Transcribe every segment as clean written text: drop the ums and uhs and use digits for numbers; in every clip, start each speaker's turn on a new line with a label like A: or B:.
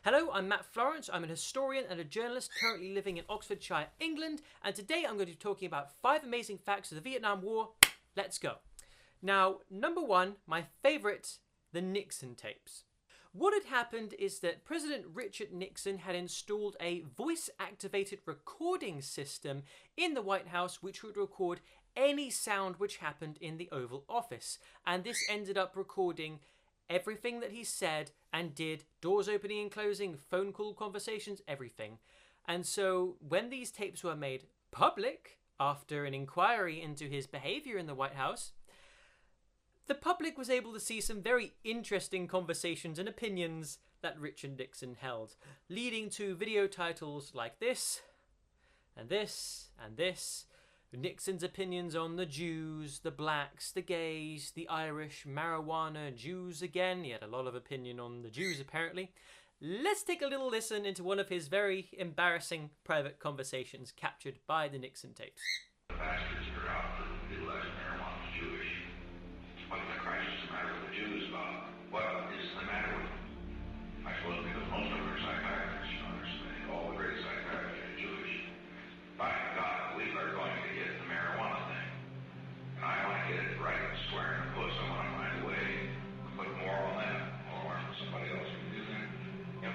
A: Hello, I'm Matt Florence. I'm an historian and a journalist currently living in Oxfordshire, England, and today I'm going to be talking about 5 amazing facts of the Vietnam War. Let's go. Now, number 1, my favourite, the Nixon tapes. What had happened is that President Richard Nixon had installed a voice-activated recording system in the White House which would record any sound which happened in the Oval Office, and this ended up recording everything that he said and did, doors opening and closing, phone call conversations, everything. And so when these tapes were made public after an inquiry into his behaviour in the White House, the public was able to see some very interesting conversations and opinions that Richard Nixon held, leading to video titles like this, and this, and this. Nixon's opinions on the Jews, the blacks, the gays, the Irish, marijuana, Jews again. He had a lot of opinion on the Jews apparently. Let's take a little listen into one of his very embarrassing private conversations captured by the Nixon tapes.
B: The bastards are out for legalizing marijuana is Jewish. What's the crisis the matter with the Jews, Bob? What is the matter with them? I suppose because most of them are psychiatrists, you understand. All the great psychiatrists are Jewish. By God, we are going to get the marijuana thing. And I want to get it right, swearing to put someone on my way, put more on them, or somebody else can do that. Yep.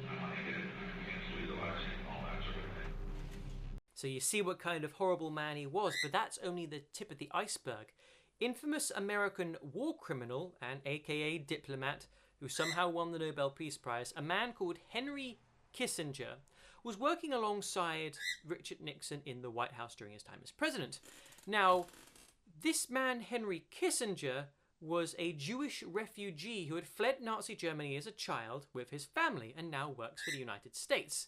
B: I want to get it against legalizing all that sort of thing.
A: So you see what kind of horrible man he was, but that's only the tip of the iceberg. Infamous American war criminal and aka diplomat who somehow won the Nobel Peace Prize, a man called Henry Kissinger, was working alongside Richard Nixon in the White House during his time as president. Now, this man, Henry Kissinger, was a Jewish refugee who had fled Nazi Germany as a child with his family and now works for the United States.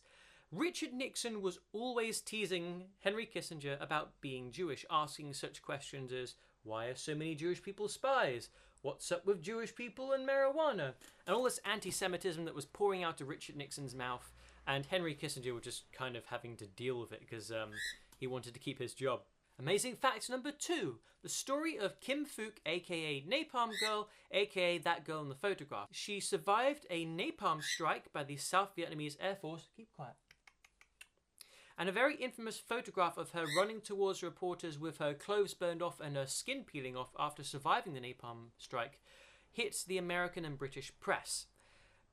A: Richard Nixon was always teasing Henry Kissinger about being Jewish, asking such questions as, why are so many Jewish people spies? What's up with Jewish people and marijuana? And all this anti-Semitism that was pouring out of Richard Nixon's mouth. And Henry Kissinger was just kind of having to deal with it because he wanted to keep his job. Amazing fact number 2, the story of Kim Fook, aka Napalm Girl, aka that girl in the photograph. She survived a napalm strike by the South Vietnamese Air Force. Keep quiet. And a very infamous photograph of her running towards reporters with her clothes burned off and her skin peeling off after surviving the napalm strike hits the American and British press.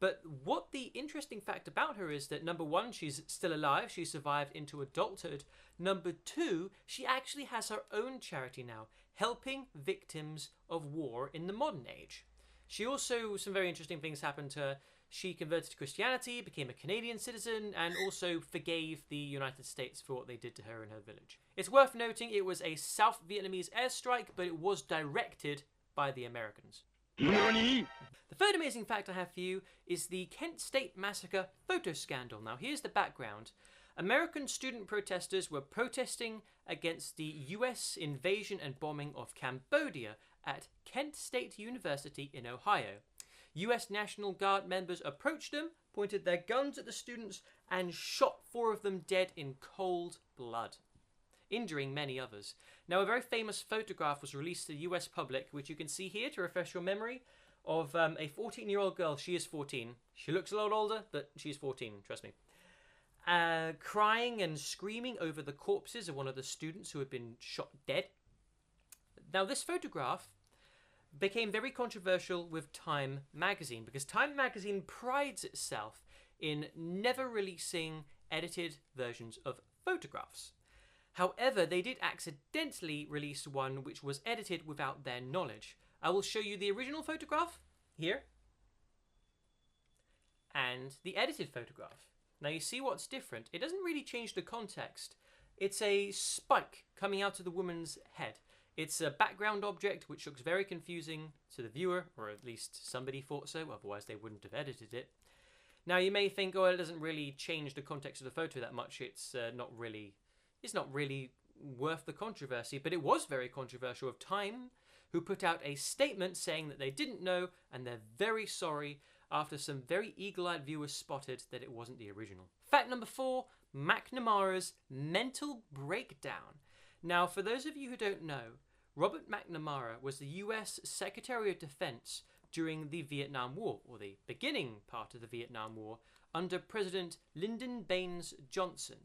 A: But what the interesting fact about her is that, number 1, she's still alive, she survived into adulthood. Number 2, she actually has her own charity now, helping victims of war in the modern age. She also, some very interesting things happened to her. She converted to Christianity, became a Canadian citizen, and also forgave the United States for what they did to her in her village. It's worth noting it was a South Vietnamese airstrike, but it was directed by the Americans. The third amazing fact I have for you is the Kent State Massacre photo scandal. Now here's the background. American student protesters were protesting against the US invasion and bombing of Cambodia at Kent State University in Ohio. US National Guard members approached them, pointed their guns at the students, and shot 4 of them dead in cold blood, injuring many others. Now, a very famous photograph was released to the US public, which you can see here to refresh your memory, of a 14-year-old girl. She is 14. She looks a lot older, but she's 14, trust me. Crying and screaming over the corpses of one of the students who had been shot dead. Now, this photograph became very controversial with Time magazine because Time magazine prides itself in never releasing edited versions of photographs. However, they did accidentally release one which was edited without their knowledge. I will show you the original photograph here and the edited photograph. Now you see what's different. It doesn't really change the context. It's a spike coming out of the woman's head. It's a background object which looks very confusing to the viewer, or at least somebody thought so, otherwise they wouldn't have edited it. Now you may think, oh, it doesn't really change the context of the photo that much. It's not really worth the controversy, but it was very controversial of Time, who put out a statement saying that they didn't know and they're very sorry after some very eagle-eyed viewers spotted that it wasn't the original. Fact number 4, McNamara's mental breakdown. Now, for those of you who don't know, Robert McNamara was the US Secretary of Defense during the Vietnam War, or the beginning part of the Vietnam War, under President Lyndon Baines Johnson.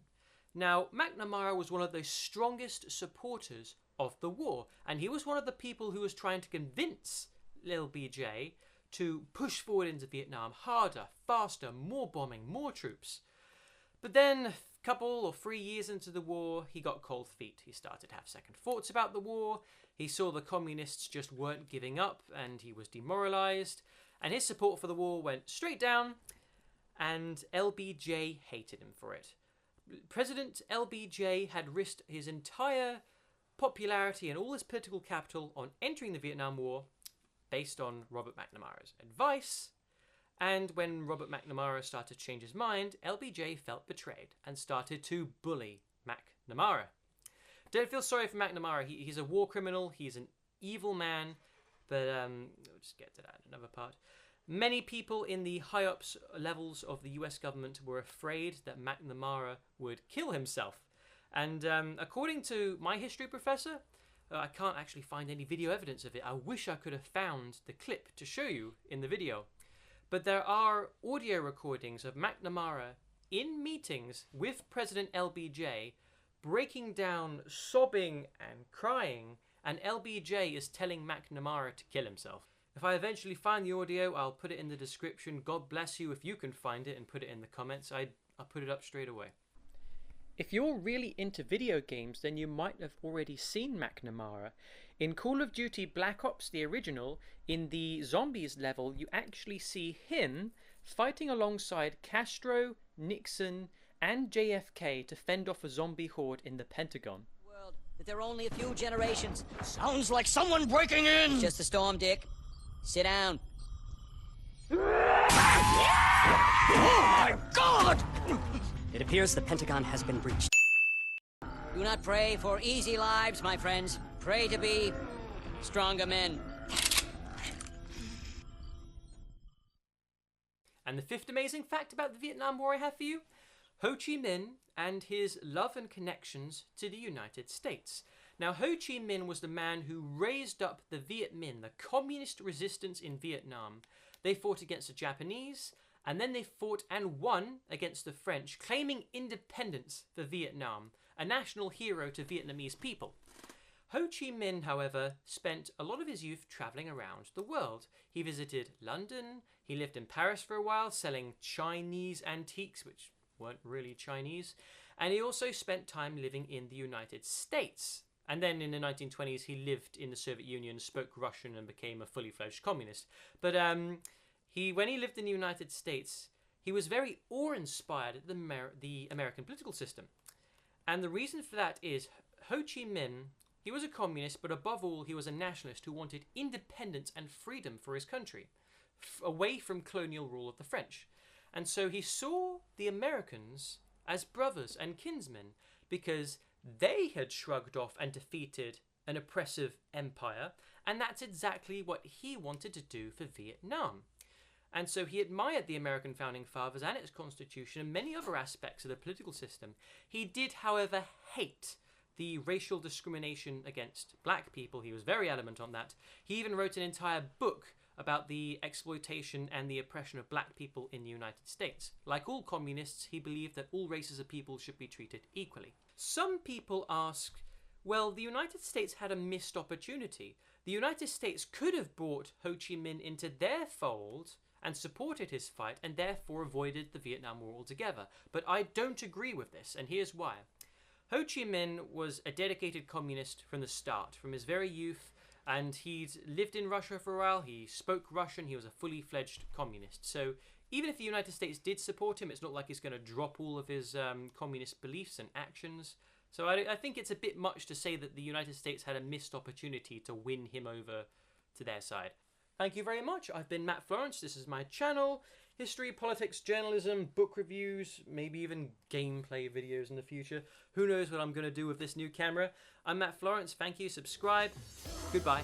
A: Now, McNamara was one of the strongest supporters of the war, and he was one of the people who was trying to convince LBJ to push forward into Vietnam harder, faster, more bombing, more troops. But then, a couple or 3 years into the war, he got cold feet. He started to have second thoughts about the war. He saw the communists just weren't giving up, and he was demoralized. And his support for the war went straight down, and LBJ hated him for it. President LBJ had risked his entire popularity and all his political capital on entering the Vietnam War based on Robert McNamara's advice. And when Robert McNamara started to change his mind, LBJ felt betrayed and started to bully McNamara. Don't feel sorry for McNamara. He's a war criminal. He's an evil man. But we'll just get to that in another part. Many people in the high-ups levels of the US government were afraid that McNamara would kill himself. And according to my history professor, I can't actually find any video evidence of it. I wish I could have found the clip to show you in the video. But there are audio recordings of McNamara in meetings with President LBJ breaking down, sobbing and crying, and LBJ is telling McNamara to kill himself. If I eventually find the audio, I'll put it in the description. God bless you if you can find it and put it in the comments. I'll put it up straight away. If you're really into video games, then you might have already seen McNamara. In Call of Duty Black Ops, the original, in the zombies level, you actually see him fighting alongside Castro, Nixon, and JFK to fend off a zombie horde in the Pentagon.
C: World, that they're only a few generations.
D: Sounds like someone breaking in!
C: It's just a storm, Dick. Sit down.
D: Oh my God!
E: It appears the Pentagon has been breached.
C: Do not pray for easy lives, my friends. Pray to be stronger men.
A: And the fifth amazing fact about the Vietnam War I have for you: Ho Chi Minh and his love and connections to the United States. Now, Ho Chi Minh was the man who raised up the Viet Minh, the communist resistance in Vietnam. They fought against the Japanese, and then they fought and won against the French, claiming independence for Vietnam, a national hero to Vietnamese people. Ho Chi Minh, however, spent a lot of his youth travelling around the world. He visited London, he lived in Paris for a while, selling Chinese antiques, which weren't really Chinese, and he also spent time living in the United States. And then in the 1920s, he lived in the Soviet Union, spoke Russian, and became a fully fledged communist. But when he lived in the United States, he was very awe-inspired at the American political system. And the reason for that is Ho Chi Minh, he was a communist, but above all, he was a nationalist who wanted independence and freedom for his country, away from colonial rule of the French. And so he saw the Americans as brothers and kinsmen because they had shrugged off and defeated an oppressive empire, and that's exactly what he wanted to do for Vietnam. And so he admired the American founding fathers and its constitution and many other aspects of the political system. He did, however, hate the racial discrimination against black people. He was very adamant on that. He even wrote an entire book about the exploitation and the oppression of black people in the United States. Like all communists, he believed that all races of people should be treated equally. Some people ask, well, the United States had a missed opportunity. The United States could have brought Ho Chi Minh into their fold and supported his fight and therefore avoided the Vietnam War altogether. But I don't agree with this, and here's why. Ho Chi Minh was a dedicated communist from the start, from his very youth, and he'd lived in Russia for a while, he spoke Russian, he was a fully fledged communist. So even if the United States did support him, it's not like he's going to drop all of his communist beliefs and actions. So I think it's a bit much to say that the United States had a missed opportunity to win him over to their side. Thank you very much. I've been Matt Florence. This is my channel. History, politics, journalism, book reviews, maybe even gameplay videos in the future. Who knows what I'm going to do with this new camera. I'm Matt Florence. Thank you. Subscribe. Goodbye.